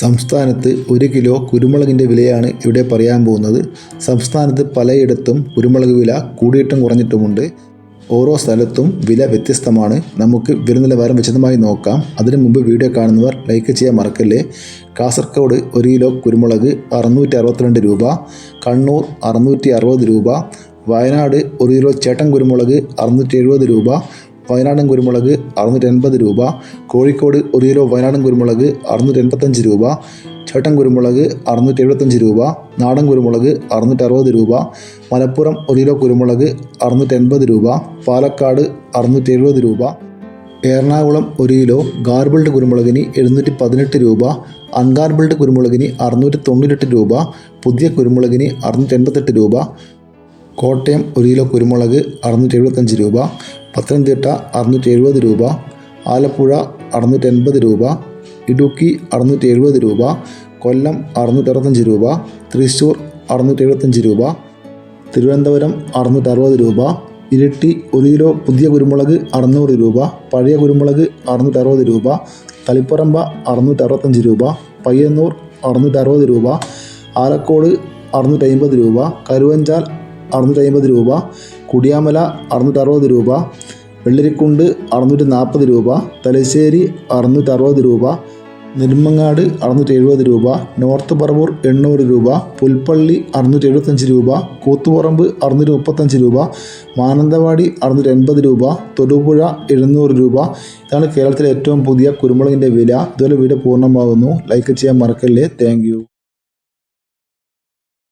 സംസ്ഥാനത്ത് 1 കിലോ കുരുമുളകിൻ്റെ വിലയാണ് ഇവിടെ പറയാൻ പോകുന്നത്. സംസ്ഥാനത്ത് പലയിടത്തും കുരുമുളക് വില കൂടിയിട്ടും കുറഞ്ഞിട്ടുമുണ്ട്. ഓരോ സ്ഥലത്തും വില വ്യത്യസ്തമാണ്. നമുക്ക് വില നിലവാരം വിശദമായി നോക്കാം. അതിനു മുമ്പ് വീഡിയോ കാണുന്നവർ ലൈക്ക് ചെയ്യാൻ മറക്കല്ലേ. കാസർഗോഡ് 1 കിലോ കുരുമുളക് 662 രൂപ, കണ്ണൂർ 660 രൂപ, വയനാട് 1 കിലോ ചേട്ടൻ കുരുമുളക് 670 രൂപ, വയനാടൻ കുരുമുളക് 680 രൂപ, കോഴിക്കോട് 1 കിലോ വയനാടൻ കുരുമുളക് 685 രൂപ, ചേട്ടൻ കുരുമുളക് 675 രൂപ, നാടൻ കുരുമുളക് 660 രൂപ, മലപ്പുറം 1 കിലോ കുരുമുളക് 680 രൂപ, പാലക്കാട് 670 രൂപ, എറണാകുളം 1 കിലോ ഗാർബിൾഡ് കുരുമുളകിന് 718 രൂപ, അൺഗാർബിൾഡ് കുരുമുളകിന് 698 രൂപ, പുതിയ കുരുമുളകിന് 688 രൂപ, കോട്ടയം 1 കിലോ കുരുമുളക് 675 രൂപ, പത്തനംതിട്ട 670 രൂപ, ആലപ്പുഴ 680 രൂപ, ഇടുക്കി 670 രൂപ, കൊല്ലം 665 രൂപ, തൃശ്ശൂർ 675 രൂപ, തിരുവനന്തപുരം 660 രൂപ, ഇരിട്ടി 1 കിലോ പുതിയ കുരുമുളക് 600 രൂപ, പഴയ കുരുമുളക് 660 രൂപ, തളിപ്പറമ്പ 665 രൂപ, പയ്യന്നൂർ 660 രൂപ, ആലക്കോട് 650 രൂപ, കരുവഞ്ചാൽ 650 രൂപ, കുടിയാമല 660 രൂപ, വെള്ളരിക്കുണ്ട് 640 രൂപ, തലശ്ശേരി 660 രൂപ, നെടുമങ്ങാട് 670 രൂപ, നോർത്ത് പറവൂർ 800 രൂപ, പുൽപ്പള്ളി 675 രൂപ, കൂത്തുപറമ്പ് 635 രൂപ, മാനന്തവാടി 680 രൂപ, തൊടുപുഴ 700 രൂപ. ഇതാണ് കേരളത്തിലെ ഏറ്റവും പുതിയ കുരുമുളകിൻ്റെ വില. ഇതുപോലെ വീഡിയോ പൂർണ്ണമാകുന്നു. ലൈക്ക് ചെയ്യാൻ മറക്കല്ലേ. Thank you.